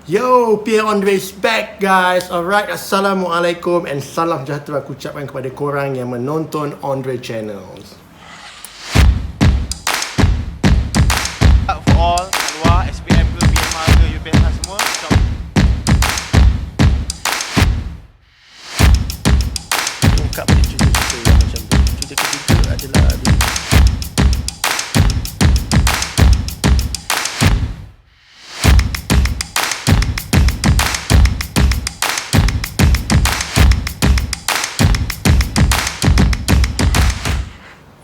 Yo, Pierre Andre is back guys. Alright, Assalamualaikum and salam sejahtera aku ucapkan kepada korang yang menonton Andre Channels. For all kat luar, SPM ke, PMR ke, UPSH semua, Ungkap balik cerita-cerita yang macam tu. Cerita ketiga adalah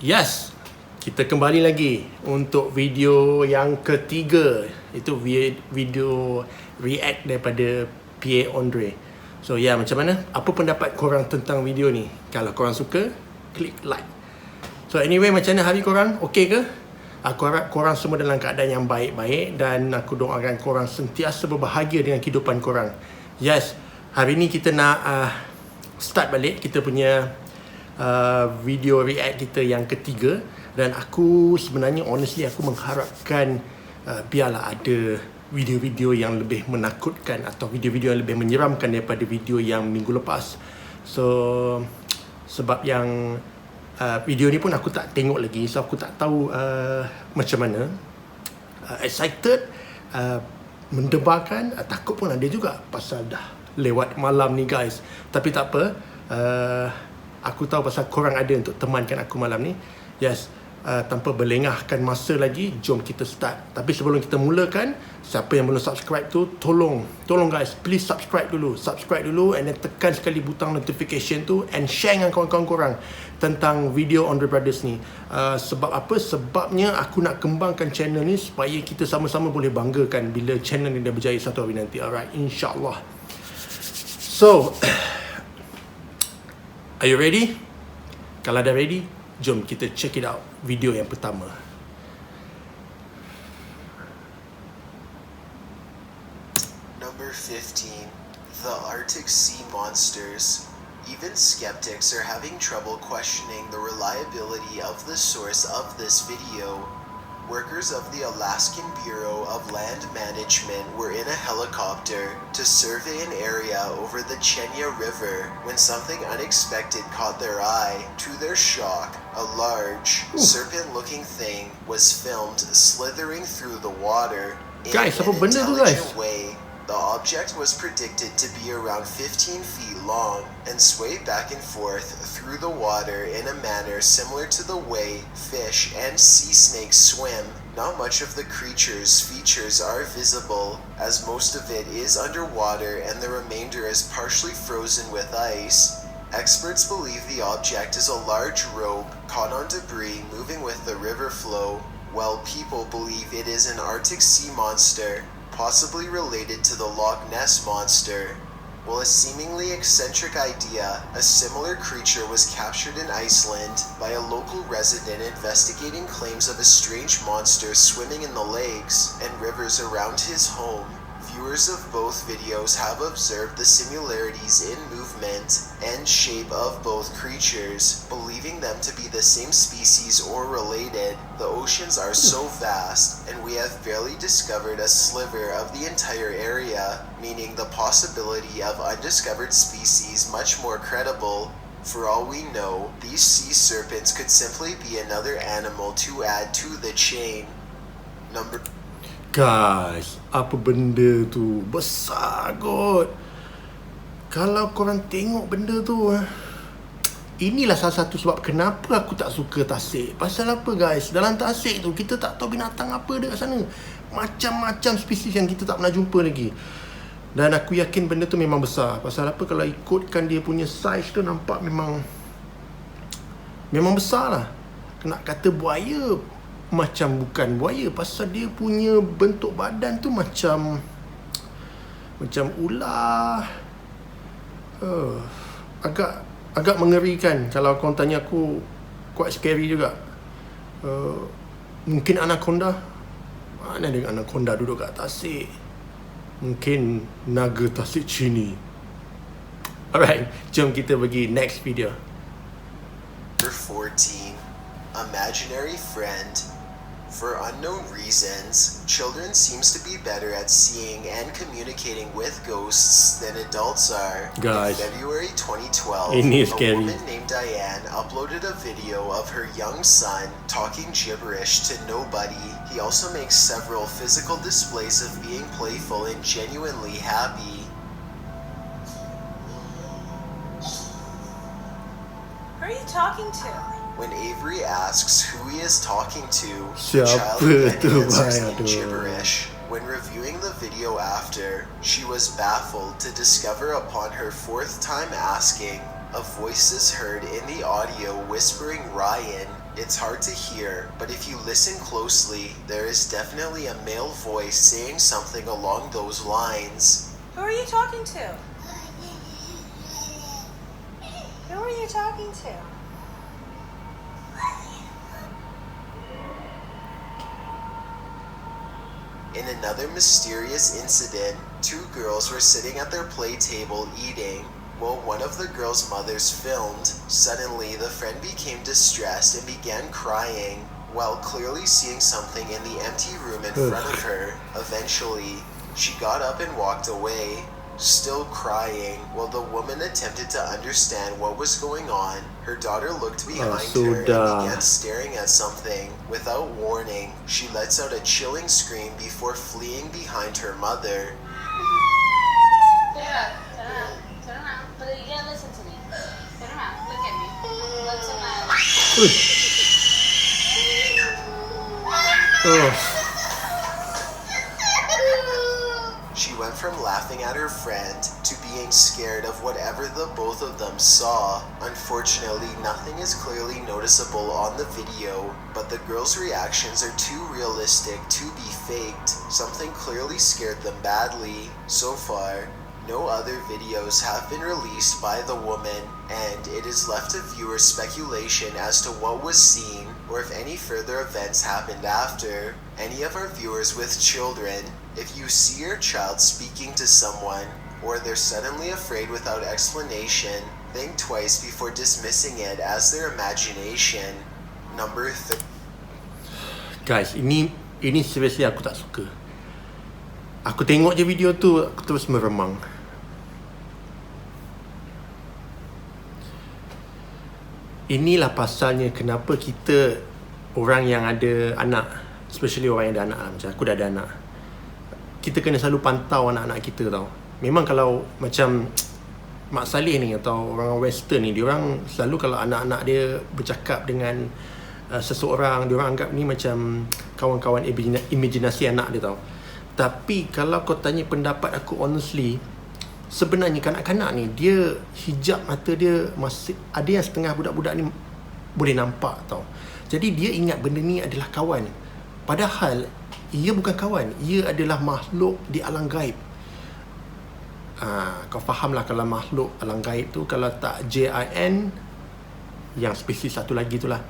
Yes, kita kembali lagi untuk video yang ketiga. Itu video react daripada Pierre Andre. So ya, macam mana? Apa pendapat korang tentang video ni? Kalau korang suka, klik like. So anyway, macam mana hari korang? Okey ke? Aku harap korang semua dalam keadaan yang baik-baik dan aku doakan korang sentiasa berbahagia dengan kehidupan korang. Yes, hari ni kita nak start balik kita punya video react kita yang ketiga. Dan aku sebenarnya honestly aku mengharapkan biarlah ada video-video yang lebih menakutkan atau video-video yang lebih menyeramkan daripada video yang minggu lepas. So sebab yang video ni pun aku tak tengok lagi, so aku tak tahu macam mana. Excited, mendebarkan, takut pun ada juga pasal dah lewat malam ni guys. Tapi tak apa, aku tahu pasal korang ada untuk temankan aku malam ni. Yes, tanpa berlengahkan masa lagi, jom kita start. Tapi sebelum kita mulakan, siapa yang belum subscribe tu, tolong guys, please subscribe dulu and then tekan sekali butang notification tu and share dengan kawan-kawan korang tentang video Andre Brothers ni. Sebab apa? Sebabnya aku nak kembangkan channel ni supaya kita sama-sama boleh banggakan bila channel ni dah berjaya satu hari nanti. Alright, insyaAllah. So are you ready? Kalau dah ready, jom kita check it out. Video yang pertama. Number 15. The Arctic Sea Monsters. Even skeptics are having trouble questioning the reliability of the source of this video. Workers of the Alaskan Bureau of Land Management were in a helicopter to survey an area over the Chenya River when something unexpected caught their eye. To their shock, a large, serpent-looking thing was filmed slithering through the water in Guys, apa an benda tu, guys? intelligent way. The object was predicted to be around 15 feet long and sway back and forth through the water in a manner similar to the way fish and sea snakes swim. Not much of the creature's features are visible, as most of it is underwater and the remainder is partially frozen with ice. Experts believe the object is a large rope caught on debris moving with the river flow, while people believe it is an Arctic sea monster, possibly related to the Loch Ness Monster. While a seemingly eccentric idea, a similar creature was captured in Iceland by a local resident investigating claims of a strange monster swimming in the lakes and rivers around his home. Viewers of both videos have observed the similarities in movement and shape of both creatures, believing them to be the same species or related. The oceans are so vast, and we have barely discovered a sliver of the entire area, meaning the possibility of undiscovered species much more credible. For all we know, these sea serpents could simply be another animal to add to the chain. Guys, apa benda tu? Besar kot. Kalau korang tengok benda tu, inilah salah satu sebab kenapa aku tak suka tasik. Pasal apa guys? Dalam tasik tu kita tak tahu binatang apa ada kat sana. Macam-macam spesies yang kita tak pernah jumpa lagi. Dan aku yakin benda tu memang besar. Pasal apa? Kalau ikutkan dia punya size tu, nampak memang besar lah. Nak kata buaya, macam bukan buaya, pasal dia punya bentuk badan tu macam ular. Agak mengerikan. Kalau kau tanya aku, quite scary juga. Mungkin anaconda. Mana ada anaconda duduk kat tasik? Mungkin naga tasik Cini. Alright, jom kita pergi next video. Number 14. Imaginary Friend. For unknown reasons, children seems to be better at seeing and communicating with ghosts than adults are. Guys, in February 2012, ini a scary. woman named Layan uploaded a video of her young son talking gibberish to nobody. He also makes several physical displays of being playful and genuinely happy. Who are you talking to? When Avery asks who he is talking to, Siapa the child again tu, answers Bay? in gibberish. When reviewing the video after, she was baffled to discover upon her fourth time asking, a voice is heard in the audio whispering Ryan. It's hard to hear, but if you listen closely, there is definitely a male voice saying something along those lines. Who are you talking to? Who are you talking to? In another mysterious incident, two girls were sitting at their play table eating. While one of the girls' mothers filmed, suddenly the friend became distressed and began crying, while clearly seeing something in the empty room in front of her. Eventually, she got up and walked away, still crying, while the woman attempted to understand what was going on. Her daughter looked behind her and began staring at something. Without warning, she lets out a chilling scream before fleeing behind her mother. Turn around. But you gotta listen to me. Turn around. Look at me. Look to my She went from laughing at her friend to being scared of whatever the both of them saw. Unfortunately, nothing is clearly noticeable on the video, but the girls' reactions are too realistic to be faked. Something clearly scared them badly. So far, no other videos have been released by the woman, and it is left to viewers' speculation as to what was seen or if any further events happened after. Any of our viewers with children, if you see your child speaking to someone, or they're suddenly afraid without explanation, think twice before dismissing it as their imagination. Number 3. Guys, ini seriously aku tak suka. Aku tengok je video tu, aku terus meremang. Inilah pasalnya kenapa kita orang yang ada anak, especially orang yang ada anak, macam aku dah ada anak, kita kena selalu pantau anak-anak kita tau. Memang kalau macam Mak Saleh ni atau orang Western ni, diorang selalu kalau anak-anak dia bercakap dengan seseorang, diorang anggap ni macam kawan-kawan imajinasi anak dia tau. Tapi kalau kau tanya pendapat aku honestly, sebenarnya kanak-kanak ni dia hijab mata dia masih ada yang setengah budak-budak ni boleh nampak tau. Jadi dia ingat benda ni adalah kawan. Padahal ia bukan kawan, ia adalah makhluk di alam gaib. Kau fahamlah kalau makhluk alam gaib tu, kalau tak JIN, yang spesies satu lagi tu lah.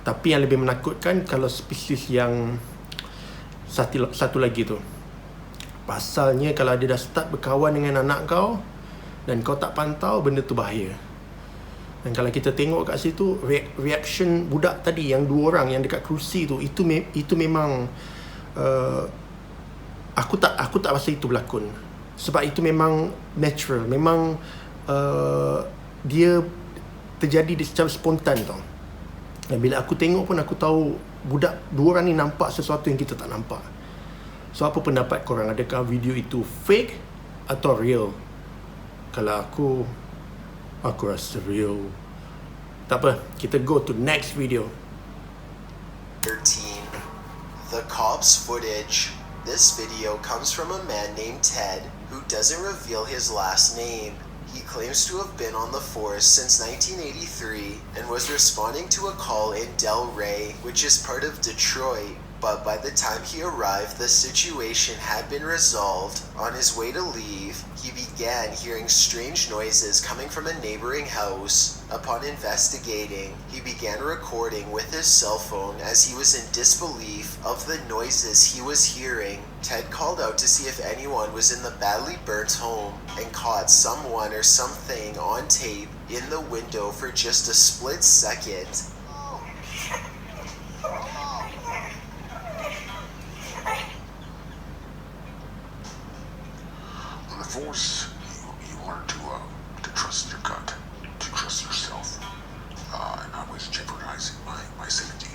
Tapi yang lebih menakutkan kalau spesies yang satu lagi tu. Pasalnya kalau dia dah start berkawan dengan anak kau dan kau tak pantau, benda tu bahaya. Dan kalau kita tengok kat situ, reaction budak tadi yang dua orang yang dekat kerusi tu, itu memang aku tak rasa itu berlakon. Sebab itu memang natural, memang dia terjadi secara spontan tau. Dan bila aku tengok pun aku tahu budak dua orang ni nampak sesuatu yang kita tak nampak. So apa pendapat korang? Adakah video itu fake atau real? Kalau aku rasa real. Tak apa, kita go to next video. 13. The cops footage. This video comes from a man named Ted who doesn't reveal his last name. He claims to have been on the force since 1983 and was responding to a call in Delray, which is part of Detroit. But by the time he arrived, the situation had been resolved. On his way to leave, he began hearing strange noises coming from a neighboring house. Upon investigating, he began recording with his cell phone as he was in disbelief of the noises he was hearing. Ted called out to see if anyone was in the badly burnt home and caught someone or something on tape in the window for just a split second. divorce, you learn to trust your gut, to trust yourself, and I was jeopardizing my safety.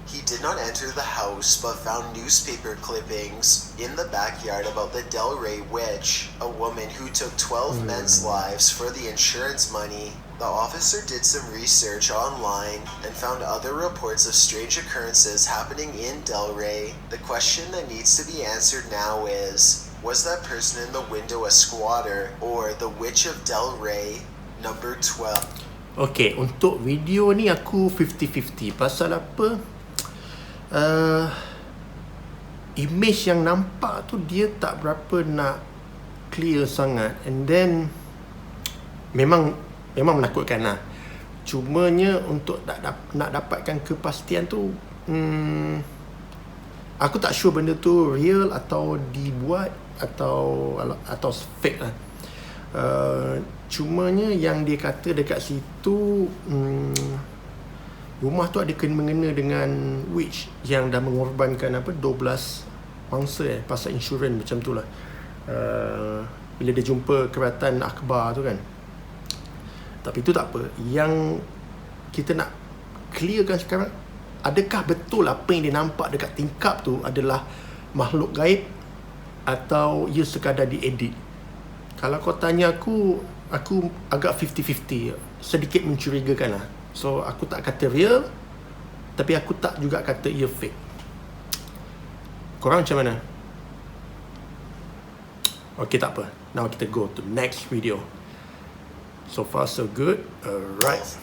He did not enter the house, but found newspaper clippings in the backyard about the Del Rey witch, a woman who took 12 men's lives for the insurance money. The officer did some research online and found other reports of strange occurrences happening in Del Rey. The question that needs to be answered now is, was that person in the window a squatter or the witch of Del Rey, number 12? Okay, untuk video ni aku 50-50. Pasal apa? Image yang nampak tu dia tak berapa nak clear sangat, and then memang menakutkan lah. Cumanya untuk nak dapatkan kepastian tu, aku tak sure benda tu real atau dibuat atau fake lah. Cumanya yang dia kata dekat situ, rumah tu ada kena-mengena dengan witch yang dah mengorbankan 12 mangsa pasal insurans macam tu lah. Bila dia jumpa keratan akhbar tu kan. Tapi itu tak apa. Yang kita nak clearkan sekarang, adakah betul apa yang dia nampak dekat tingkap tu adalah makhluk gaib atau ia sekadar diedit? Kalau kau tanya aku agak 50-50, sedikit mencurigakan lah. So aku tak kata real, tapi aku tak juga kata ia fake. Korang macam mana? Okay, tak apa. Now kita go to next video. So far so good. Alright.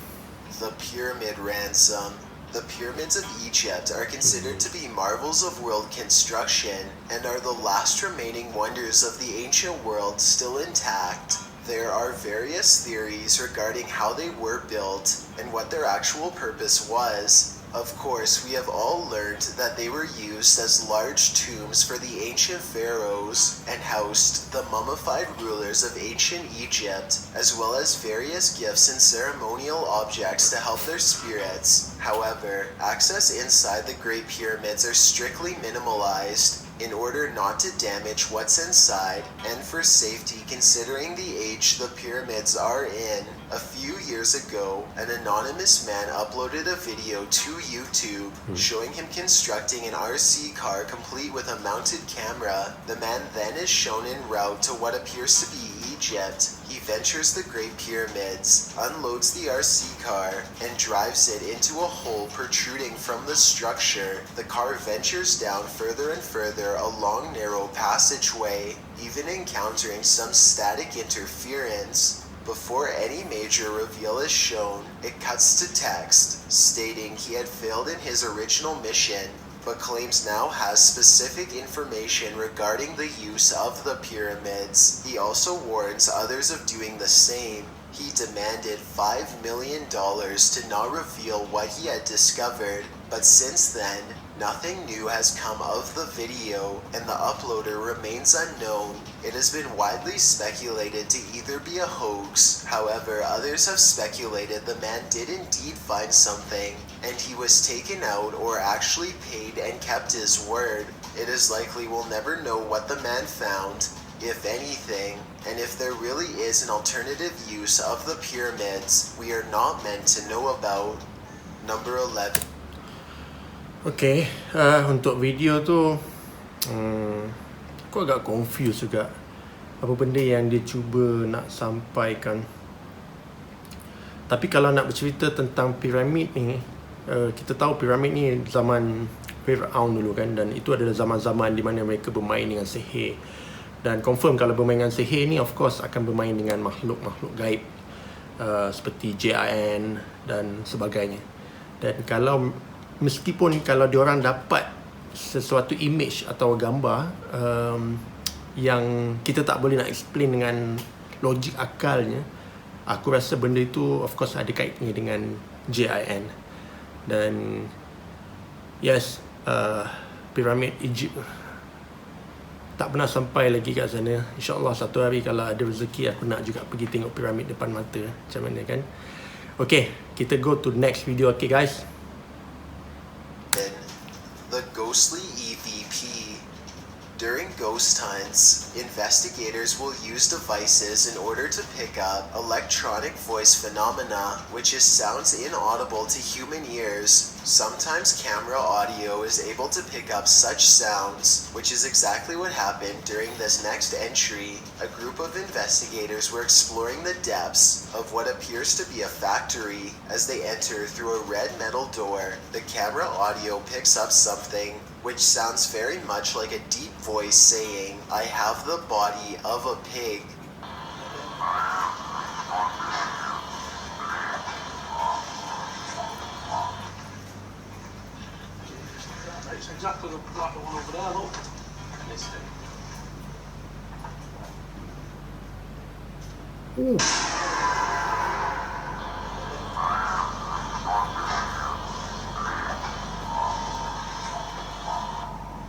The Pyramid Ransom. The pyramids of Egypt are considered to be marvels of world construction and are the last remaining wonders of the ancient world still intact. There are various theories regarding how they were built and what their actual purpose was. Of course, we have all learned that they were used as large tombs for the ancient pharaohs and housed the mummified rulers of ancient Egypt, as well as various gifts and ceremonial objects to help their spirits. However, access inside the Great Pyramids are strictly minimalized in order not to damage what's inside and for safety considering the age the pyramids are in. A few years ago, an anonymous man uploaded a video to YouTube showing him constructing an RC car complete with a mounted camera. The man then is shown en route to what appears to be Egypt. He ventures the Great Pyramids, unloads the RC car, and drives it into a hole protruding from the structure. The car ventures down further and further along narrow passageway, even encountering some static interference. Before any major reveal is shown, it cuts to text stating he had failed in his original mission, but claims now has specific information regarding the use of the pyramids. He also warns others of doing the same. He demanded $5 million to not reveal what he had discovered, but since then, nothing new has come of the video, and the uploader remains unknown. It has been widely speculated to either be a hoax, however others have speculated the man did indeed find something, and he was taken out or actually paid and kept his word. It is likely we'll never know what the man found, if anything, and if there really is an alternative use of the pyramids we are not meant to know about. Number 11. Okay, untuk video tu aku agak confused juga apa benda yang dia cuba nak sampaikan. Tapi kalau nak bercerita tentang piramid ni, kita tahu piramid ni zaman Fir'aun dulu kan, dan itu adalah zaman-zaman di mana mereka bermain dengan sihir. Dan confirm kalau bermain dengan sihir ni of course akan bermain dengan makhluk-makhluk gaib, seperti JIN dan sebagainya. Dan meskipun kalau diorang dapat sesuatu image atau gambar yang kita tak boleh nak explain dengan logik akalnya, aku rasa benda itu of course ada kaitannya dengan JIN. Dan yes, piramid Egypt tak pernah sampai lagi kat sana. InsyaAllah satu hari kalau ada rezeki aku nak juga pergi tengok piramid depan mata macam mana kan. Okay, kita go to next video. Okay guys, The ghostly EVP. During ghost hunts, investigators will use devices in order to pick up electronic voice phenomena, which is sounds inaudible to human ears. Sometimes camera audio is able to pick up such sounds, which is exactly what happened during this next entry. A group of investigators were exploring the depths of what appears to be a factory. As they enter through a red metal door, the camera audio picks up something which sounds very much like a deep voice saying, "I have the body of a pig." It's exactly like the one over there, look.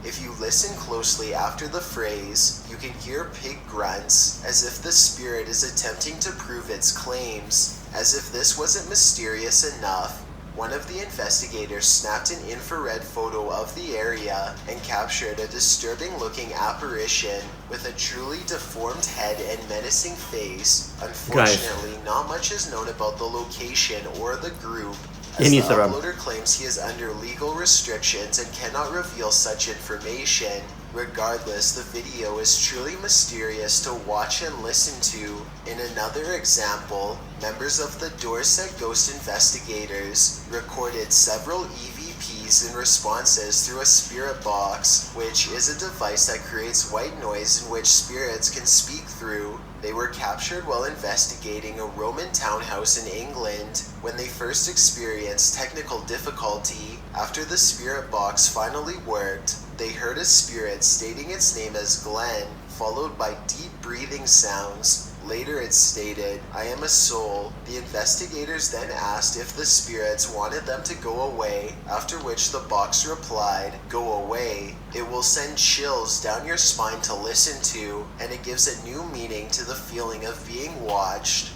If you listen closely after the phrase, you can hear pig grunts, as if the spirit is attempting to prove its claims. As if this wasn't mysterious enough, one of the investigators snapped an infrared photo of the area and captured a disturbing-looking apparition with a truly deformed head and menacing face. Unfortunately, not much is known about the location or the group, as the uploader claims he is under legal restrictions and cannot reveal such information. Regardless, the video is truly mysterious to watch and listen to. In another example, members of the Dorset Ghost Investigators recorded several EVPs and responses through a spirit box, which is a device that creates white noise in which spirits can speak through. They were captured while investigating a Roman townhouse in England. When they first experienced technical difficulty, after the spirit box finally worked, they heard a spirit stating its name as Glenn, followed by deep breathing sounds. Later it stated, "I am a soul." The investigators then asked if the spirits wanted them to go away, after which the box replied, "Go away. It will send chills down your spine to listen to, and it gives a new meaning to the feeling of being watched."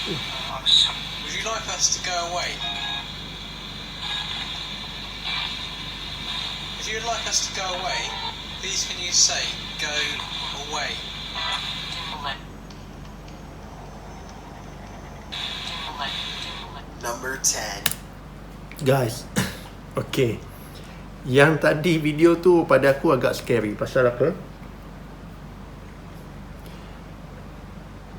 Would you like us to go away? If you'd like us to go away, please can you say, "Go away"? Number 10. Guys, okay. Yang tadi video tu pada aku agak scary. Pasal apa?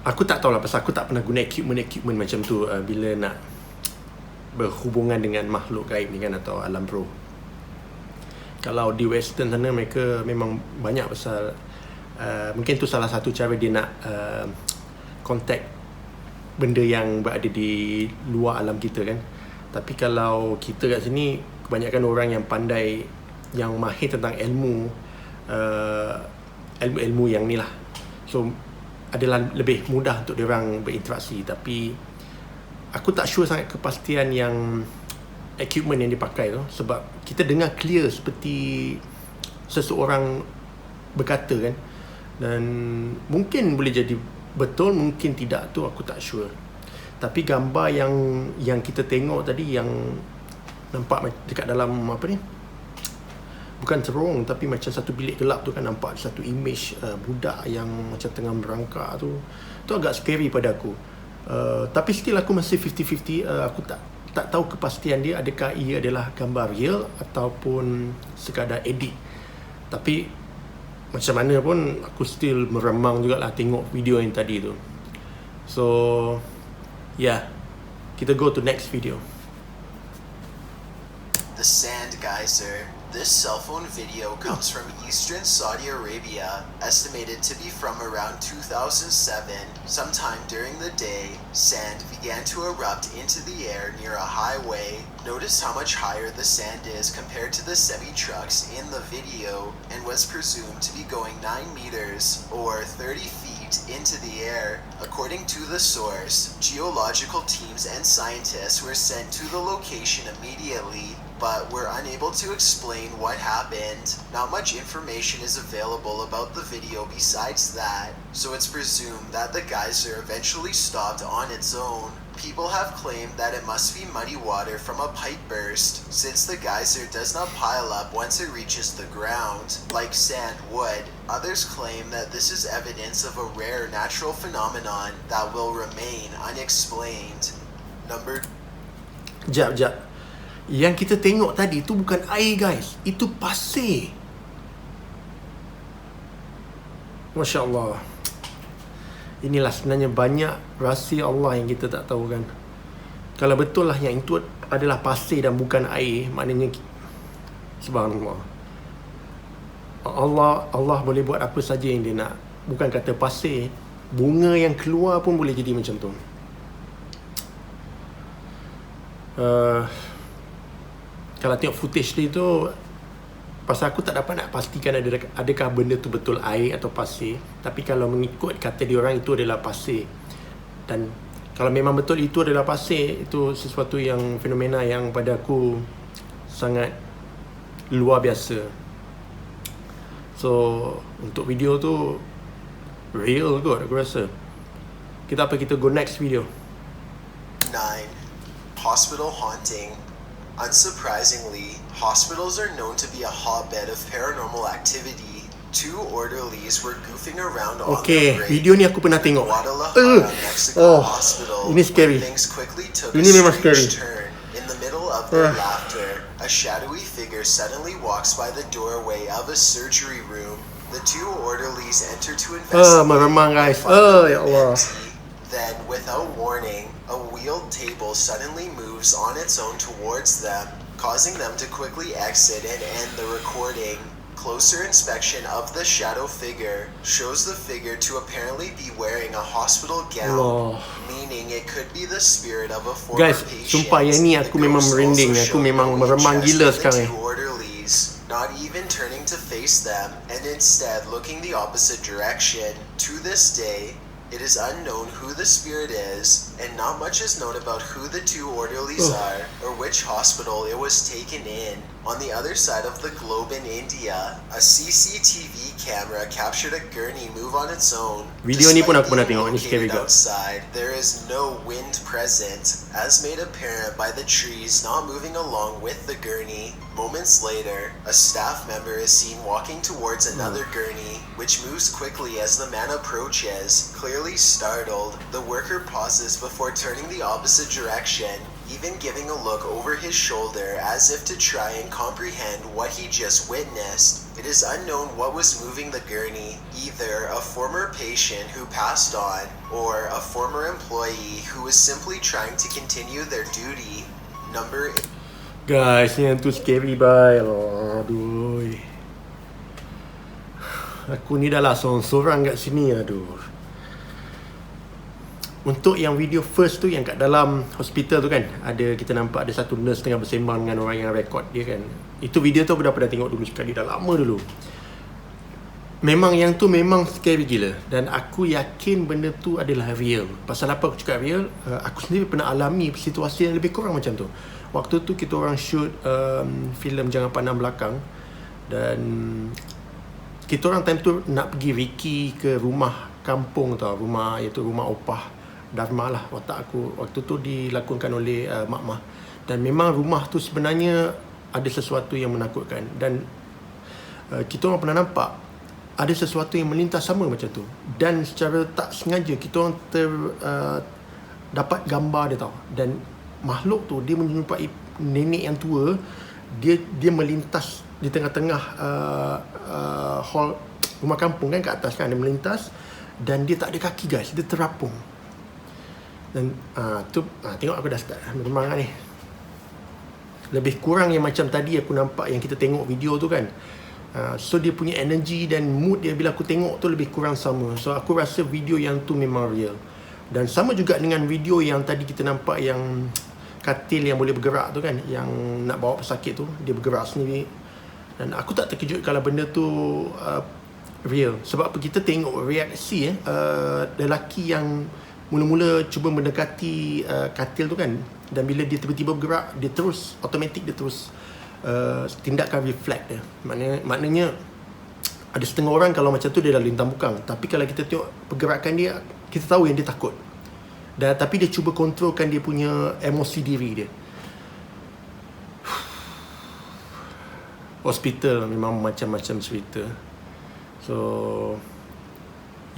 Aku tak tahu lah, pasal aku tak pernah guna equipment macam tu bila nak berhubungan dengan makhluk gaib ni kan, atau alam roh. Kalau di western sana mereka memang banyak pasal mungkin tu salah satu cara dia nak contact benda yang berada di luar alam kita kan. Tapi kalau kita kat sini, kebanyakan orang yang pandai, yang mahir tentang ilmu yang ni lah, so adalah lebih mudah untuk diorang berinteraksi. Tapi aku tak sure sangat kepastian yang equipment yang dipakai tu, sebab kita dengar clear seperti seseorang berkata kan, dan mungkin boleh jadi betul, mungkin tidak, tu aku tak sure. Tapi gambar yang kita tengok tadi, yang nampak dekat dalam apa ni, bukan terowong tapi macam satu bilik gelap tu kan, nampak satu image budak yang macam tengah merangkak tu agak scary pada aku. Tapi still aku masih 50-50. Aku tak tahu kepastian dia, adakah ia adalah gambar real ataupun sekadar edit. Tapi macam mana pun aku still meremang jugalah tengok video yang tadi tu. So yeah, kita go to next video. The Sand Geyser. This cell phone video comes from Eastern Saudi Arabia, estimated to be from around 2007. Sometime during the day, sand began to erupt into the air near a highway. Notice how much higher the sand is compared to the semi-trucks in the video, and was presumed to be going 9 meters, or 30 feet, into the air. According to the source, geological teams and scientists were sent to the location immediately, but were unable to explain what happened. Not much information is available about the video besides that, so it's presumed that the geyser eventually stopped on its own. People have claimed that it must be muddy water from a pipe burst, since the geyser does not pile up once it reaches the ground, like sand would. Others claim that this is evidence of a rare natural phenomenon that will remain unexplained. Jap. Yang kita tengok tadi tu bukan air guys, itu pasir. Masya Allah. Inilah sebenarnya banyak rahsia Allah yang kita tak tahu kan. Kalau betul lah yang itu adalah pasir dan bukan air, maknanya subhanallah, Allah boleh buat apa saja yang dia nak. Bukan kata pasir, bunga yang keluar pun boleh jadi macam tu. Kalau tengok footage dia tu, pasal aku tak dapat nak pastikan adakah benda tu betul air atau pasir. Tapi kalau mengikut kata diorang itu adalah pasir. Dan kalau memang betul itu adalah pasir, itu sesuatu yang fenomena yang pada aku sangat luar biasa. So untuk video tu real kot aku rasa. Kita go next video. 9. Hospital haunting. Unsurprisingly, hospitals are known to be a hotbed of paranormal activity. 2 orderlies were goofing around on Okay, the break video ni aku pernah tengok. Guadalajara, Mexico hospital. Ini scary. Things quickly took Ini a memang strange scary. turn. In the middle of their laughter, a shadowy figure suddenly walks by the doorway of a surgery room. The 2 orderlies enter to investigate. Meremang guys. Ya Allah. Then, without warning, a wheeled table suddenly moves on its own towards them, causing them to quickly exit and end the recording. Closer inspection of the shadow figure shows the figure to apparently be wearing a hospital gown, meaning it could be the spirit of a former Guys, patient. sumpah yang ni aku memang merinding. Aku memang meremang gila sekarang. Not even turning to face them, and instead looking the opposite direction. To this day, it is unknown who the spirit is, and not much is known about who the 2 orderlies are, or which hospital it was taken in. On the other side of the globe in India, a CCTV camera captured a gurney move on its own. Video ni pun aku pernah Despite tengok, ni being scary located god. outside, there is no wind present, as made apparent by the trees not moving along with the gurney. Moments later, a staff member is seen walking towards another gurney, which moves quickly as the man approaches. Clearly startled, the worker pauses before turning the opposite direction, even giving a look over his shoulder as if to try and comprehend what he just witnessed. It is unknown what was moving the gurney, either a former patient who passed on, or a former employee who was simply trying to continue their duty. Guys, yang tu scary bye. Aduh. Aku ni dah lah sorang-sorang kat sini. Aduh. Untuk yang video first tu, yang kat dalam hospital tu kan, ada, kita nampak ada satu nurse tengah bersembang dengan orang yang rekod dia kan. Itu video tu aku dah pernah tengok dulu sekali, dah lama dulu. Memang yang tu memang scary gila. Dan aku yakin benda tu adalah real. Pasal apa aku cakap real? Aku sendiri pernah alami situasi yang lebih kurang macam tu. Waktu tu kita orang shoot filem Jangan Pandang Belakang. Dan kita orang time tu nak pergi Ricky ke rumah kampung tau. Rumah, iaitu rumah opah Dharma lah watak aku. Waktu tu dilakonkan oleh Mak Mah. Dan memang rumah tu sebenarnya ada sesuatu yang menakutkan. Dan kita orang pernah nampak ada sesuatu yang melintas sama macam tu. Dan secara tak sengaja kita orang dapat gambar dia tau. Dan makhluk tu dia menjumpai nenek yang tua. Dia melintas di tengah-tengah hall rumah kampung kan, kat atas kan dia melintas. Dan dia tak ada kaki guys, dia terapung. Dan tengok aku dah start memang ni. Lebih kurang yang macam tadi aku nampak yang kita tengok video tu kan. So dia punya energy dan mood dia bila aku tengok tu lebih kurang sama. So aku rasa video yang tu memang real. Dan sama juga dengan video yang tadi kita nampak yang katil yang boleh bergerak tu kan, yang nak bawa pesakit tu, dia bergerak sendiri. Dan aku tak terkejut kalau benda tu real. Sebab apa, kita tengok reaksi lelaki yang mula-mula cuba mendekati katil tu kan. Dan bila dia tiba-tiba bergerak, dia terus automatik, dia terus tindakan reflect dia. Maknanya ada setengah orang kalau macam tu dia dah lintang bukang. Tapi kalau kita tengok pergerakan dia, kita tahu yang dia takut. Dan tapi dia cuba kontrolkan dia punya emosi diri dia. Hospital memang macam-macam cerita. So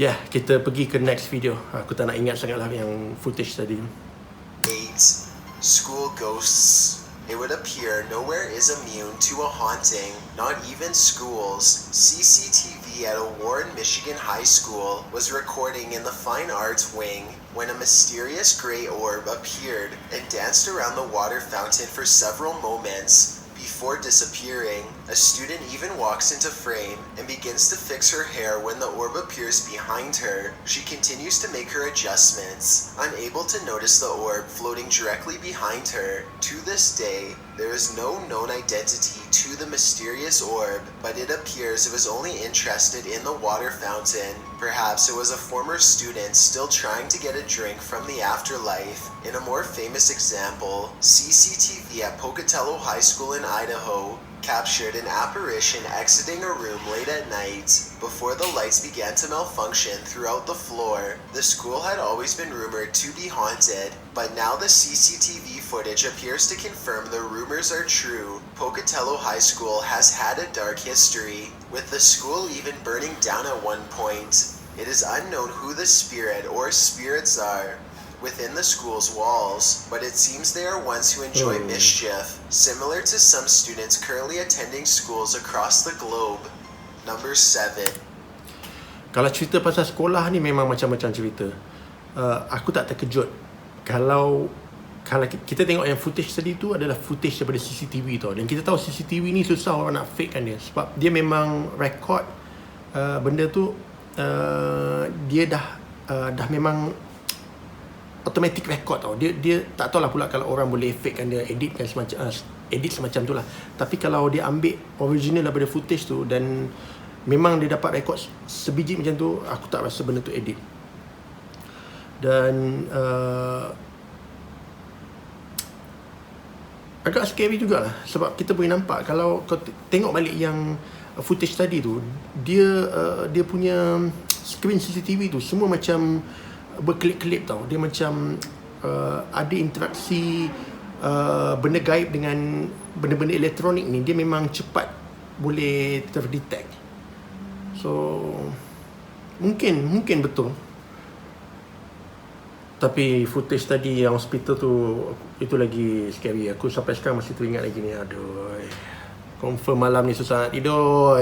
kita pergi ke next video. Aku tak nak ingat sangatlah yang footage tadi. 8. School ghosts. It would appear nowhere is immune to a haunting, not even schools. CCTV at a Warren, Michigan high school was recording in the fine arts wing when a mysterious gray orb appeared and danced around the water fountain for several moments. Before disappearing, a student even walks into frame and begins to fix her hair when the orb appears behind her. She continues to make her adjustments, unable to notice the orb floating directly behind her. To this day, there is no known identity to the mysterious orb, but it appears it was only interested in the water fountain. Perhaps it was a former student still trying to get a drink from the afterlife. In a more famous example, CCTV at Pocatello High School in Idaho captured an apparition exiting a room late at night. Before the lights began to malfunction throughout the floor, the school had always been rumored to be haunted, but now the CCTV footage appears to confirm the rumors are true. Pocatello High School has had a dark history, with the school even burning down at one point. It is unknown who the spirit or spirits are within the school's walls, but it seems they are ones who enjoy mischief, similar to some students currently attending schools across the globe. Number 7. Kalau cerita pasal sekolah ni memang macam-macam cerita. Aku tak terkejut kalau kita tengok yang footage tadi tu adalah footage daripada CCTV tau. Dan kita tahu CCTV ni susah orang nak fake kan dia, sebab dia memang record benda tu, dia dah memang automatic record tau. Dia tak tahulah pula kalau orang boleh fake kan dia, edit semacam tu lah. Tapi kalau dia ambil original daripada footage tu dan memang dia dapat record sebiji macam tu, aku tak rasa benda tu edit. Dan agak scary jugalah, sebab kita boleh nampak kalau kau tengok balik yang footage tadi tu, dia punya screen CCTV tu semua macam berkelip-kelip tau. Dia macam ada interaksi benda gaib dengan benda-benda elektronik ni. Dia memang cepat boleh terdetect. So mungkin betul. Tapi footage tadi yang hospital tu, itu lagi scary. Aku sampai sekarang masih teringat lagi ni. Aduh, confirm malam ni susah nak tidur.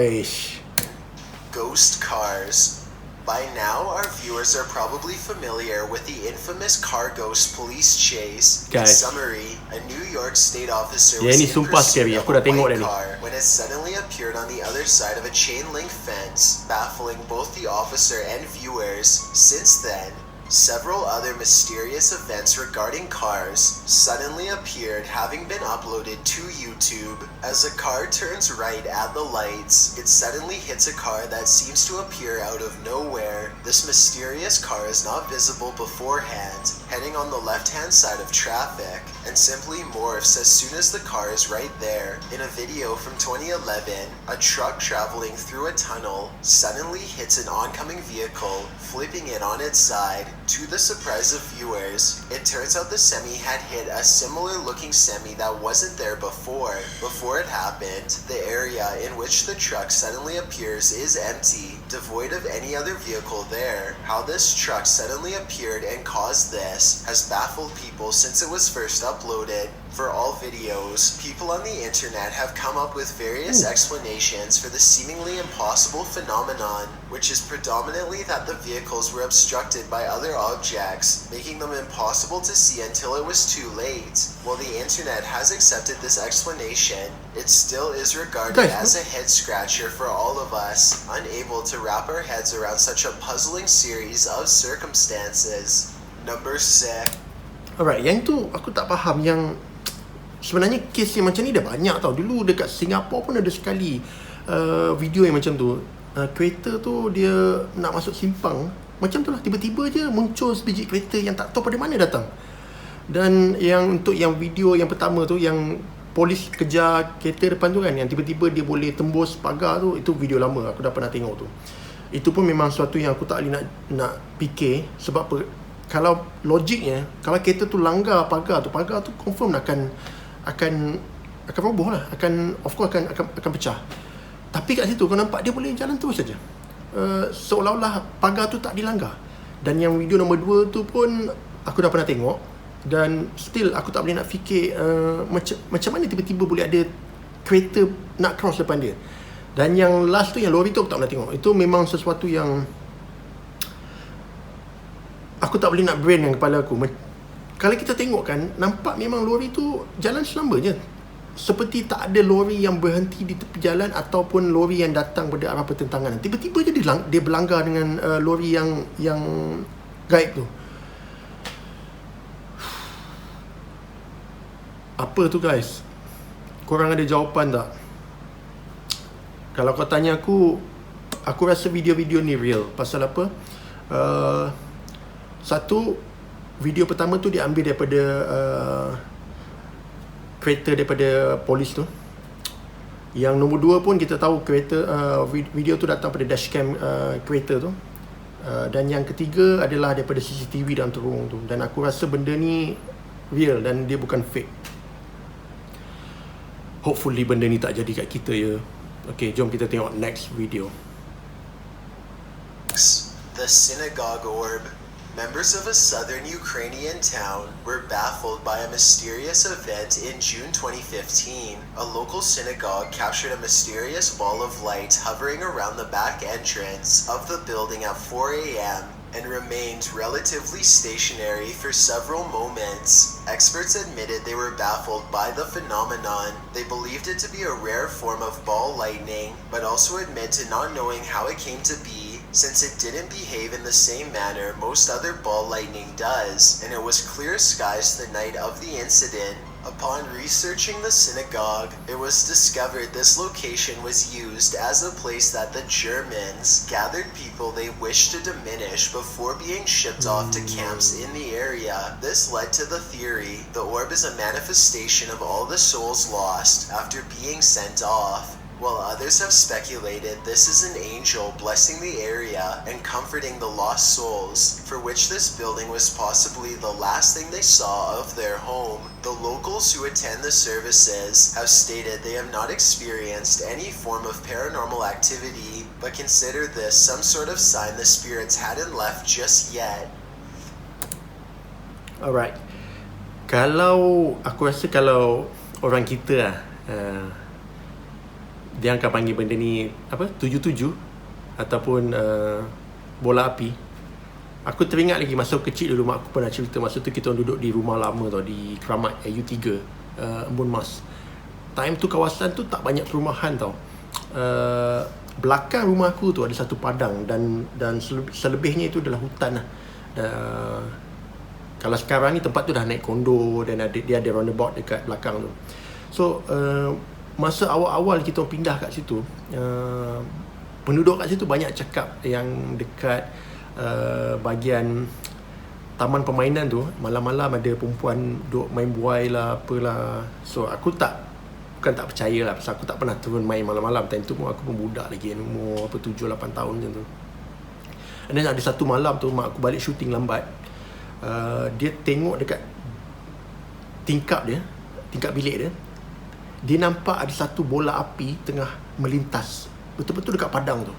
Ghost cars. By now, our viewers are probably familiar with the infamous car ghost police chase. In Guys, summary, a New York state officer yang was ni in sumpah pursuit scary. of Aku a dah tengok white dah ni. car when it suddenly appeared on the other side of a chain-link fence, baffling both the officer and viewers. Since then, several other mysterious events regarding cars suddenly appeared, having been uploaded to YouTube. As a car turns right at the lights, it suddenly hits a car that seems to appear out of nowhere. This mysterious car is not visible beforehand, heading on the left-hand side of traffic, and simply morphs as soon as the car is right there. In a video from 2011, a truck traveling through a tunnel suddenly hits an oncoming vehicle, flipping it on its side. To the surprise of viewers, it turns out the semi had hit a similar looking semi that wasn't there before. Before it happened, the area in which the truck suddenly appears is empty, devoid of any other vehicle there. How this truck suddenly appeared and caused this has baffled people since it was first uploaded. For all videos, people on the internet have come up with various explanations for the seemingly impossible phenomenon, which is predominantly that the vehicles were obstructed by other objects, making them impossible to see until it was too late. While the internet has accepted this explanation, it still is regarded as a head scratcher for all of us, unable to wrap our heads around such a puzzling series of circumstances. Number 6. Alright, yang tu aku tak faham. Yang sebenarnya kes yang macam ni dah banyak tau. Dulu dekat Singapura pun ada sekali video yang macam tu. Kereta tu dia nak masuk simpang, macam tu lah, tiba-tiba je muncul sebiji kereta yang tak tahu pada mana datang. Dan yang untuk yang video yang pertama tu, yang polis kejar kereta depan tu kan, yang tiba-tiba dia boleh tembus pagar tu, itu video lama, aku dah pernah tengok tu. Itu pun memang sesuatu yang aku tak boleh nak fikir. Sebab apa? kalau logiknya, kalau kereta tu langgar pagar tu confirm akan roboh lah, of course akan pecah. Tapi kat situ kau nampak dia boleh jalan terus saja, seolah-olah pagar tu tak dilanggar. Dan yang video nombor 2 tu pun aku dah pernah tengok, dan still aku tak boleh nak fikir macam mana tiba-tiba boleh ada kereta nak cross depan dia. Dan yang last tu, yang lori tu aku tak pernah tengok. Itu memang sesuatu yang aku tak boleh nak brain dengan kepala aku. Kalau kita tengok kan, nampak memang lori tu jalan selamba je, seperti tak ada lori yang berhenti di tepi jalan ataupun lori yang datang pada arah pertentangan. Tiba-tiba je dia berlanggar dengan lori yang gaib tu. Apa tu guys? Korang ada jawapan tak? Kalau kau tanya aku rasa video-video ni real. Pasal apa? Satu, video pertama tu dia ambil daripada kereta daripada polis tu. Yang nombor 2 pun kita tahu kereta video tu datang pada dashcam kereta tu. Dan yang ketiga adalah daripada CCTV dalam terowong tu. Dan aku rasa benda ni real dan dia bukan fake. Hopefully benda ni tak jadi kat kita ya. Okay, jom kita tengok next video. The synagogue orb. Members of a southern Ukrainian town were baffled by a mysterious event in June 2015. A local synagogue captured a mysterious ball of light hovering around the back entrance of the building at 4 a.m. and remained relatively stationary for several moments. Experts admitted they were baffled by the phenomenon. They believed it to be a rare form of ball lightning, but also admit to not knowing how it came to be, since it didn't behave in the same manner most other ball lightning does, and it was clear skies the night of the incident. Upon researching the synagogue, it was discovered this location was used as a place that the Germans gathered people they wished to diminish before being shipped off to camps in the area. This led to the theory the orb is a manifestation of all the souls lost after being sent off, while others have speculated this is an angel blessing the area and comforting the lost souls, for which this building was possibly the last thing they saw of their home. The locals who attend the services have stated they have not experienced any form of paranormal activity, but consider this some sort of sign the spirits hadn't left just yet. Alright. Aku rasa kalau orang kita lah, dia akan panggil benda ni apa? 77 ataupun bola api. Aku teringat lagi masa kecil dulu mak aku pernah cerita, masa tu kita duduk di rumah lama tau, di Keramat U3, Embun Mas. Time tu kawasan tu tak banyak perumahan tau. Belakang rumah aku tu ada satu padang dan selebihnya itu adalah hutan lah. Kalau sekarang ni tempat tu dah naik kondo dan dia ada roundabout dekat belakang tu. So masa awal-awal kita pindah kat situ, penduduk kat situ banyak cakap yang dekat bahagian taman permainan tu, malam-malam ada perempuan duk main buai lah, apalah. So aku bukan tak percaya lah, pasal aku tak pernah turun main malam-malam. Time tu pun aku pun budak lagi, umur 7-8 tahun macam tu. And then ada satu malam tu mak aku balik shooting lambat, dia tengok dekat tingkap bilik dia, dia nampak ada satu bola api tengah melintas betul-betul dekat padang tu.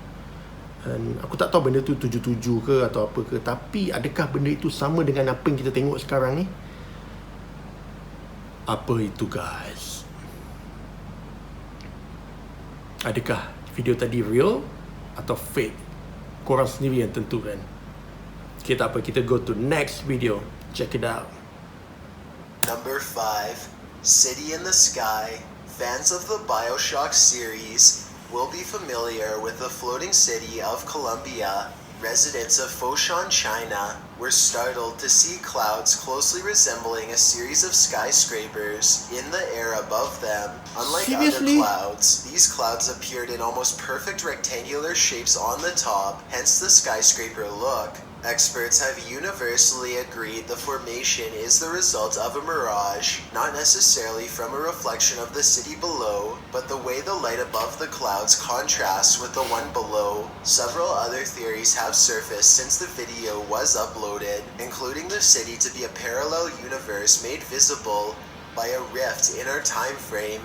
Dan aku tak tahu benda tu 77 ke atau apa ke, tapi adakah benda itu sama dengan apa yang kita tengok sekarang ni? Apa itu guys? Adakah video tadi real atau fake? Korang sendiri yang tentukan. Okay, tak apa, kita go to next video. Check it out. Number 5, City in the Sky. Fans of the BioShock series will be familiar with the floating city of Colombia. Residents of Foshan, China, were startled to see clouds closely resembling a series of skyscrapers in the air above them. Unlike Seriously? other clouds, these clouds appeared in almost perfect rectangular shapes on the top, hence the skyscraper look. Experts have universally agreed the formation is the result of a mirage, not necessarily from a reflection of the city below, but the way the light above the clouds contrasts with the one below. Several other theories have surfaced since the video was uploaded, including the city to be a parallel universe made visible by a rift in our time frame.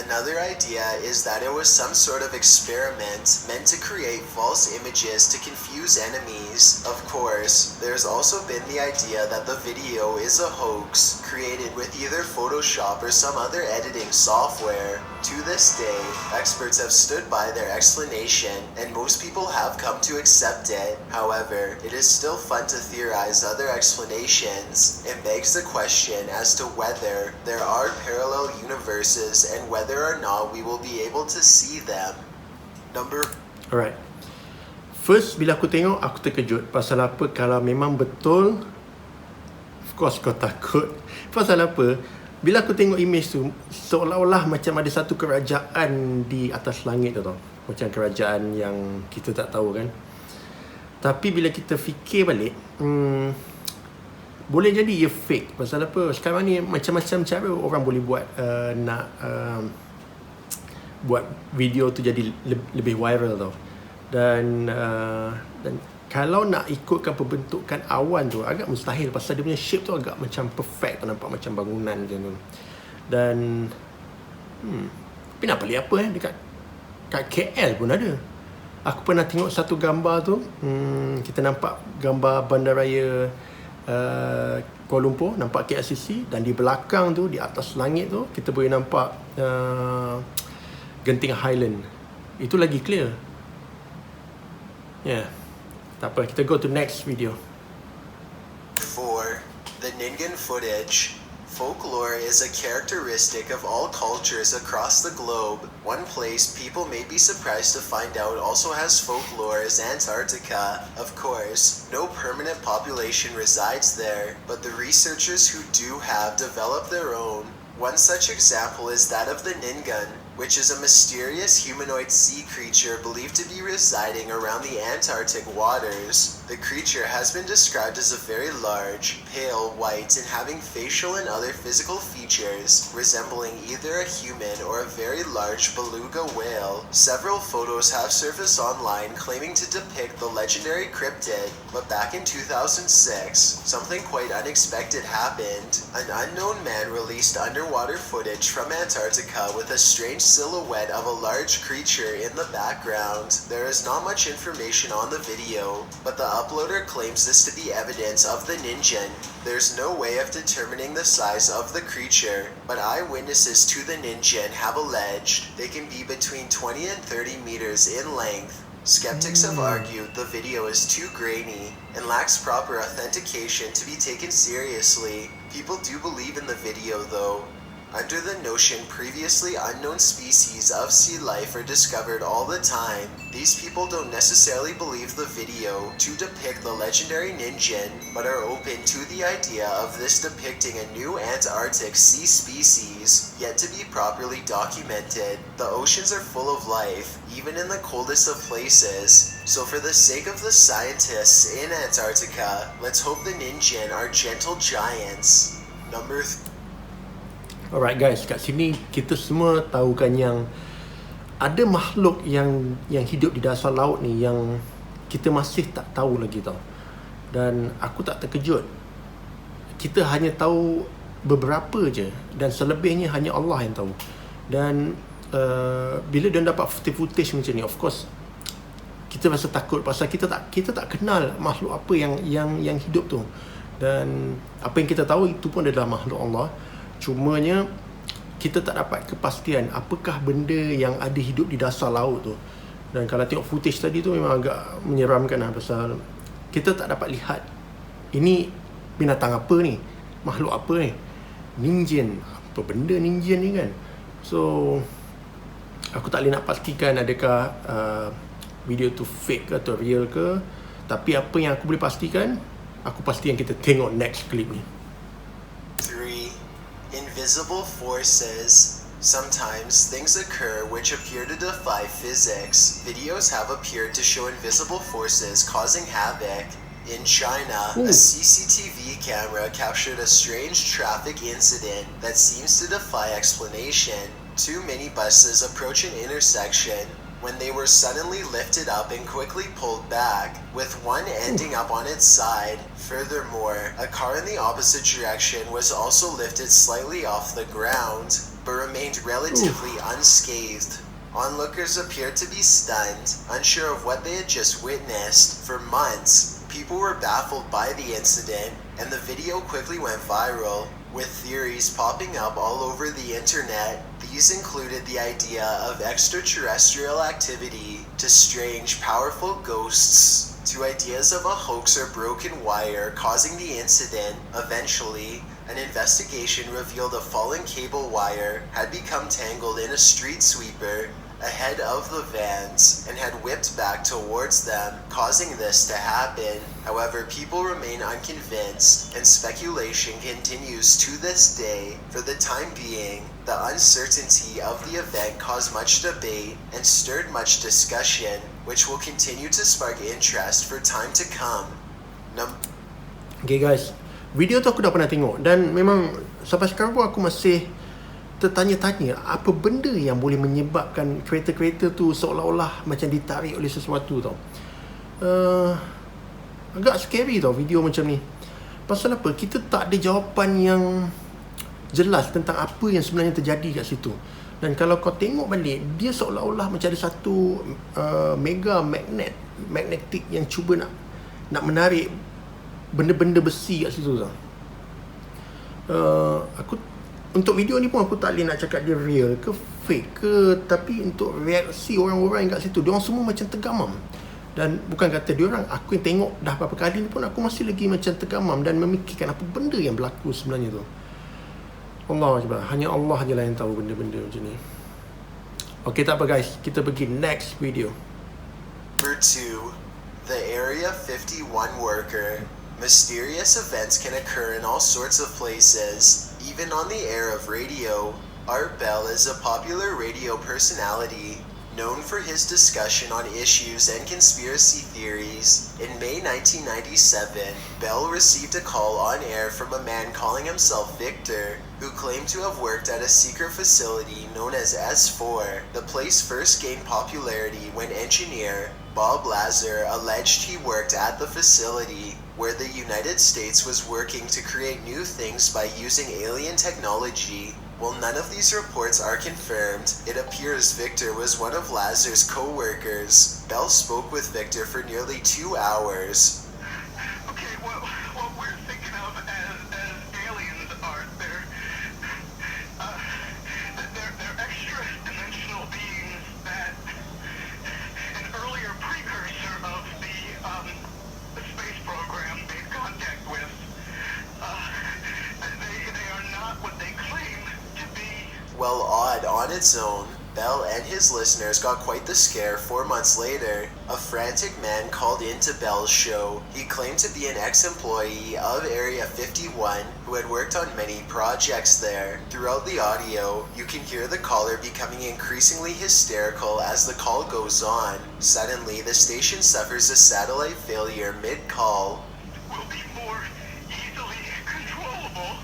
Another idea is that it was some sort of experiment meant to create false images to confuse enemies. Of course, there's also been the idea that the video is a hoax, created with either Photoshop or some other editing software. To this day, experts have stood by their explanation, and most people have come to accept it. However, it is still fun to theorize other explanations, and begs the question as to whether there are parallel universes and whether or not we will be able to see them. Alright. First, bila aku tengok, aku terkejut. Pasal apa? Kalau memang betul, of course kau takut. Pasal apa? Bila aku tengok image tu, seolah-olah macam ada satu kerajaan di atas langit tu tau. Macam kerajaan yang kita tak tahu kan. Tapi bila kita fikir balik, boleh jadi ia fake. Pasal apa? Sekarang ni macam-macam cara orang boleh buat buat video tu jadi lebih viral tau. Dan kalau nak ikutkan pembentukan awan tu agak mustahil, pasal dia punya shape tu agak macam perfect, nampak macam bangunan macam tu. Dan tapi nak pelik apa dekat KL pun ada. Aku pernah tengok satu gambar tu, kita nampak gambar bandaraya Kuala Lumpur, nampak KLCC, dan di belakang tu, di atas langit tu, kita boleh nampak genting Highland. Itu lagi clear. Yeah. Tak apa, kita go to next video. 4. The Ningen footage. Folklore is a characteristic of all cultures across the globe. One place people may be surprised to find out also has folklore is Antarctica. Of course, no permanent population resides there, but the researchers who do have developed their own. One such example is that of the Ningen, which is a mysterious humanoid sea creature believed to be residing around the Antarctic waters. The creature has been described as a very large, pale white, and having facial and other physical features resembling either a human or a very large beluga whale. Several photos have surfaced online claiming to depict the legendary cryptid, but back in 2006, something quite unexpected happened. An unknown man released underwater footage from Antarctica with a strange silhouette of a large creature in the background. There is not much information on the video, but the uploader claims this to be evidence of the Ningen. There's no way of determining the size of the creature, but eyewitnesses to the Ningen have alleged they can be between 20 and 30 meters in length. Skeptics have argued the video is too grainy and lacks proper authentication to be taken seriously. People do believe in the video though, under the notion previously unknown species of sea life are discovered all the time. These people don't necessarily believe the video to depict the legendary Ningen, but are open to the idea of this depicting a new Antarctic sea species, yet to be properly documented. The oceans are full of life, even in the coldest of places. So for the sake of the scientists in Antarctica, let's hope the Ningen are gentle giants. Alright guys, kat sini kita semua tahu kan yang ada makhluk yang hidup di dasar laut ni yang kita masih tak tahu lagi tau. Dan aku tak terkejut. Kita hanya tahu beberapa je, dan selebihnya hanya Allah yang tahu. Dan bila dia dapat footage macam ni, of course kita rasa takut pasal kita tak kenal makhluk apa yang hidup tu. Dan apa yang kita tahu itu pun adalah makhluk Allah. Cumanya kita tak dapat kepastian apakah benda yang ada hidup di dasar laut tu. Dan kalau tengok footage tadi tu memang agak menyeramkan lah, pasal kita tak dapat lihat ini binatang apa ni, makhluk apa ni, Ningen, apa benda Ningen ni kan. So aku tak boleh nak pastikan adakah video tu fake ke atau real ke. Tapi apa yang aku boleh pastikan, aku pasti yang kita tengok next clip ni. Invisible forces. Sometimes things occur which appear to defy physics. Videos have appeared to show invisible forces causing havoc. In China, a CCTV camera captured a strange traffic incident that seems to defy explanation. Two minibuses approach an intersection when they were suddenly lifted up and quickly pulled back, with one ending up on its side. Furthermore, a car in the opposite direction was also lifted slightly off the ground, but remained relatively unscathed. Onlookers appeared to be stunned, unsure of what they had just witnessed. For months, people were baffled by the incident, and the video quickly went viral, with theories popping up all over the internet. These included the idea of extraterrestrial activity, to strange, powerful ghosts, to ideas of a hoax or broken wire causing the incident. Eventually, an investigation revealed a fallen cable wire had become tangled in a street sweeper ahead of the vans and had whipped back towards them, causing this to happen. However, people remain unconvinced, and speculation continues to this day. For the time being, the uncertainty of the event caused much debate and stirred much discussion, which will continue to spark interest for time to come. Okay guys, video tu aku dah pernah tengok, dan memang sampai sekarang pun aku masih tertanya-tanya apa benda yang boleh menyebabkan kereta-kereta tu seolah-olah macam ditarik oleh sesuatu tau. Agak scary tau video macam ni. Pasal apa? Kita tak ada jawapan yang jelas tentang apa yang sebenarnya terjadi kat situ. Dan kalau kau tengok balik, dia seolah-olah macam ada satu mega magnetic yang cuba nak menarik benda-benda besi kat situ tau. Untuk video ni pun aku tak boleh nak cakap dia real ke fake ke, tapi untuk reaksi orang-orang kat situ, diorang semua macam tergamam. Dan bukan kata diorang, aku yang tengok dah beberapa kali ni pun aku masih lagi macam tergamam dan memikirkan apa benda yang berlaku sebenarnya tu. Allah je, hanya Allah je lah yang tahu benda-benda macam ni. Okay, tak apa guys, kita pergi next video. Number 2. The Area 51 Worker. Mysterious events can occur in all sorts of places, even on the air of radio. Art Bell is a popular radio personality, known for his discussion on issues and conspiracy theories. In May 1997, Bell received a call on air from a man calling himself Victor, who claimed to have worked at a secret facility known as S4. The place first gained popularity when engineer Bob Lazar alleged he worked at the facility, where the United States was working to create new things by using alien technology. While none of these reports are confirmed, it appears Victor was one of Lazar's co-workers. Bell spoke with Victor for nearly 2 hours. Okay, well, what we're thinking of as aliens are they're extra-dimensional beings that an earlier precursor of the space program made contact with. They are not what they claim to be. Well, odd on its own, Bell and his listeners got quite the scare 4 months later. A frantic man called into Bell's show. He claimed to be an ex-employee of Area 51 who had worked on many projects there. Throughout the audio, you can hear the caller becoming increasingly hysterical as the call goes on. Suddenly, the station suffers a satellite failure mid-call. Will be more easily controllable.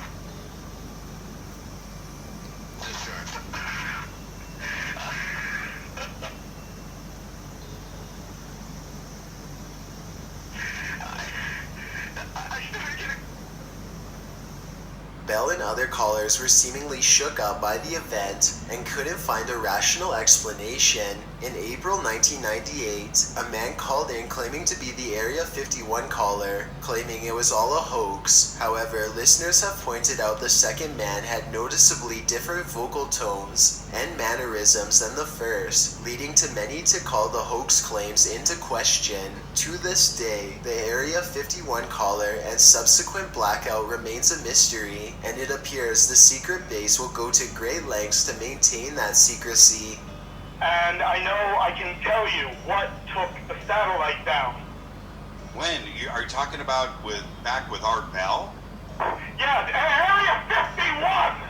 Bell and other callers were seemingly shook up by the event and couldn't find a rational explanation. In April 1998, a man called in claiming to be the Area 51 caller, claiming it was all a hoax. However, listeners have pointed out the second man had noticeably different vocal tones and mannerisms than the first, leading to many to call the hoax claims into question. To this day, the Area 51 caller and subsequent blackout remains a mystery, and it appears the secret base will go to great lengths to maintain that secrecy. And I know I can tell you what took the satellite down. When? Are you talking about back with Art Bell? Yeah, Area 51!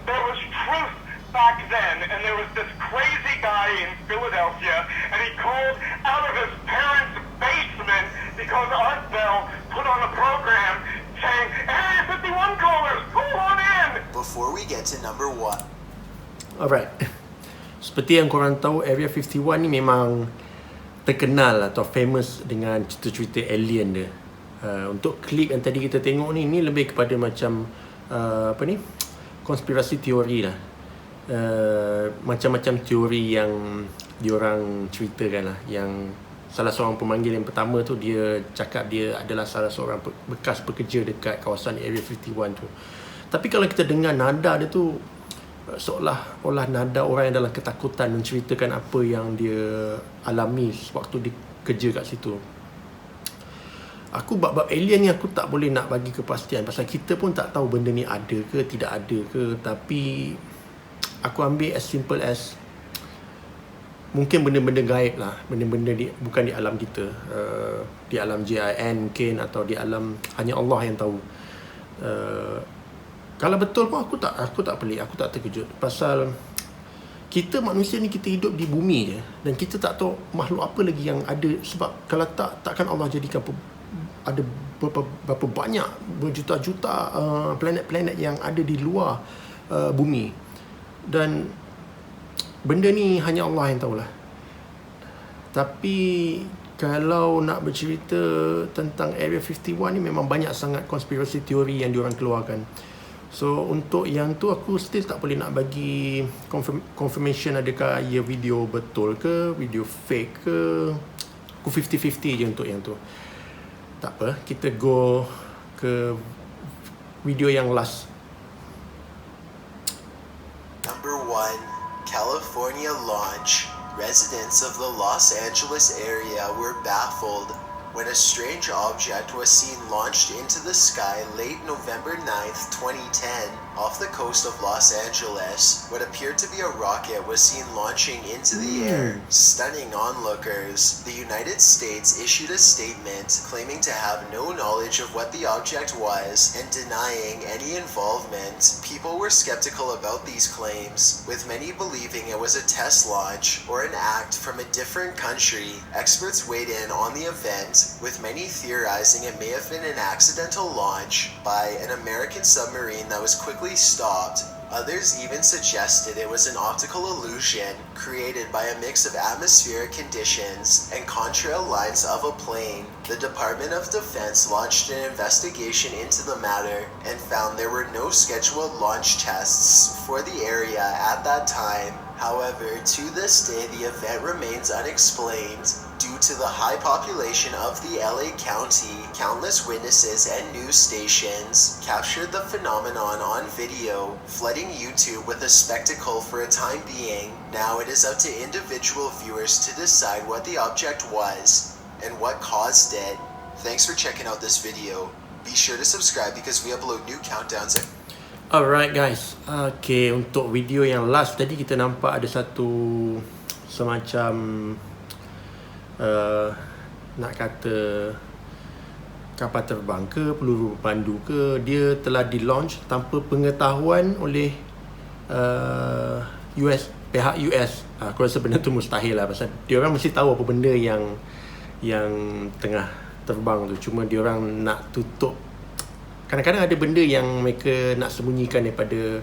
There was truth back then, and there was this crazy guy in Philadelphia, and he called out of his parents' basement because Art Bell put on a program saying, Area 51 callers, pull on in! Before we get to number 1, Alright. Seperti yang korang tahu, Area 51 ni memang terkenal atau famous dengan cerita-cerita alien dia. Untuk klip yang tadi kita tengok ni lebih kepada macam konspirasi teori lah. Macam-macam teori yang diorang ceritakan lah. Yang salah seorang pemanggil yang pertama tu, dia cakap dia adalah salah seorang bekas pekerja dekat kawasan Area 51 tu. Tapi kalau kita dengar nada dia tu, seolah-olah nada orang yang dalam ketakutan menceritakan apa yang dia alami waktu dia kerja kat situ. Aku bab-bab alien ni aku tak boleh nak bagi kepastian, pasal kita pun tak tahu benda ni ada ke tidak ada ke. Tapi aku ambil as simple as mungkin benda-benda gaib lah, benda-benda bukan di alam kita, di alam JIN mungkin, atau di alam hanya Allah yang tahu. Kalau betul pun aku tak pelik, aku tak terkejut, pasal kita manusia ni, kita hidup di bumi je dan kita tak tahu makhluk apa lagi yang ada. Sebab kalau takkan Allah jadikan ada berapa banyak, berjuta-juta planet-planet yang ada di luar bumi, dan benda ni hanya Allah yang tahulah. Tapi kalau nak bercerita tentang Area 51 ni, memang banyak sangat konspirasi teori yang diorang keluarkan. So untuk yang tu aku still tak boleh nak bagi confirmation adakah ia video betul ke, video fake ke. Aku 50-50 je untuk yang tu. Tak apa, kita go ke video yang last. Number 1, California launch. Residents of the Los Angeles area were baffled when a strange object was seen launched into the sky late November 9th, 2010, off the coast of Los Angeles. What appeared to be a rocket was seen launching into the air, stunning onlookers. The United States issued a statement claiming to have no knowledge of what the object was and denying any involvement. People were skeptical about these claims, with many believing it was a test launch or an act from a different country. Experts weighed in on the event, with many theorizing it may have been an accidental launch by an American submarine that was quickly stopped. Others even suggested it was an optical illusion created by a mix of atmospheric conditions and contrail lines of a plane. The Department of Defense launched an investigation into the matter and found there were no scheduled launch tests for the area at that time. However, to this day, the event remains unexplained due to the high population of the LA County. Countless witnesses and news stations captured the phenomenon on video, flooding YouTube with a spectacle for a time being. Now it is up to individual viewers to decide what the object was and what caused it. Thanks for checking out this video. Be sure to subscribe because we upload new countdowns. Alright guys, okay, untuk video yang last tadi kita nampak ada satu semacam nak kata kapal terbang ke, peluru berpandu ke, dia telah di-launch tanpa pengetahuan oleh pihak US. Aku rasa benda tu mustahil lah, pasal diorang mesti tahu apa benda yang tengah terbang tu. Cuma diorang nak tutup. Kadang-kadang ada benda yang mereka nak sembunyikan daripada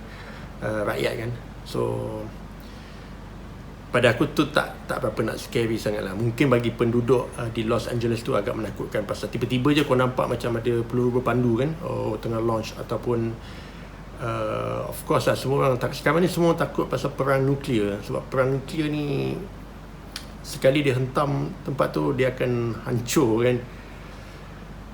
rakyat kan. So pada aku tu tak berapa nak scary sangat lah. Mungkin bagi penduduk di Los Angeles tu agak menakutkan, pasal tiba-tiba je kau nampak macam ada peluru berpandu kan, tengah launch. Ataupun of course lah, semua orang sekarang ni semua takut pasal perang nuklear. Sebab perang nuklear ni sekali dia hentam tempat tu, dia akan hancur kan.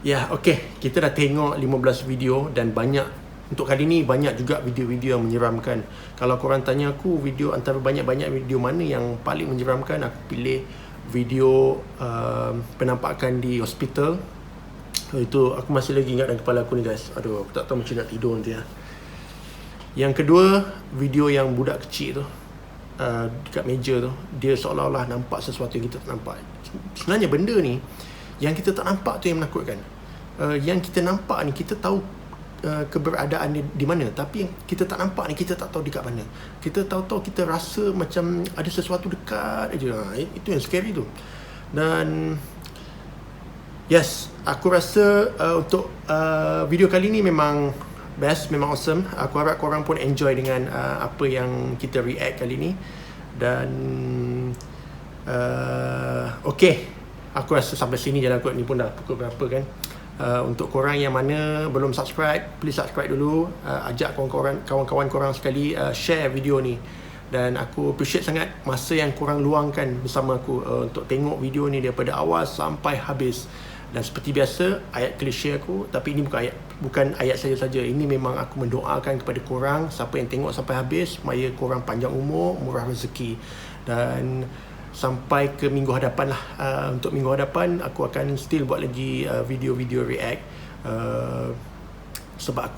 Ya, okay, kita dah tengok 15 video dan banyak. Untuk kali ni banyak juga video-video yang menyeramkan. Kalau korang tanya aku video antara banyak-banyak video mana yang paling menyeramkan, aku pilih video penampakan di hospital. Itu aku masih lagi ingat dalam kepala aku ni guys. Aduh, aku tak tahu macam nak tidur nanti lah. Yang kedua, video yang budak kecil tu dekat meja tu, dia seolah-olah nampak sesuatu yang kita tak nampak. Sebenarnya benda ni yang kita tak nampak tu yang menakutkan. Yang kita nampak ni, kita tahu keberadaan dia di mana, tapi yang kita tak nampak ni, kita tak tahu dekat mana. Kita tahu-tahu kita rasa macam ada sesuatu dekat aja. Itu yang scary tu. Dan Yes, aku rasa untuk video kali ni memang best, memang awesome. Aku harap korang pun enjoy dengan apa yang kita react kali ni. Dan okay, aku rasa sampai sini je lah kot. Ni pun dah pukul berapa kan. Untuk korang yang mana belum subscribe, please subscribe dulu. Ajak kawan-kawan korang sekali share video ni. Dan aku appreciate sangat masa yang korang luangkan bersama aku untuk tengok video ni daripada awal sampai habis. Dan seperti biasa, ayat klise aku, tapi ini bukan ayat saya saja. Ini memang aku mendoakan kepada korang, siapa yang tengok sampai habis, supaya korang panjang umur, murah rezeki. Dan sampai ke minggu hadapan lah. Untuk minggu hadapan aku akan still buat lagi video-video react. Sebab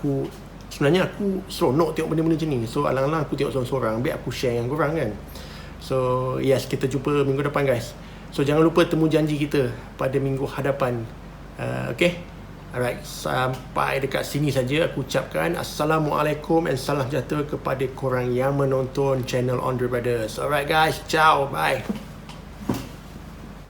sebenarnya aku seronok tengok benda-benda macam ni. So alang-alang aku tengok seorang-seorang, biar aku share dengan korang kan. So yes, kita jumpa minggu depan guys. So jangan lupa temu janji kita pada minggu hadapan. Okay, alright, sampai dekat sini saja aku ucapkan Assalamualaikum and salam sejahtera kepada korang yang menonton channel Andre Brothers. Alright guys, ciao, bye.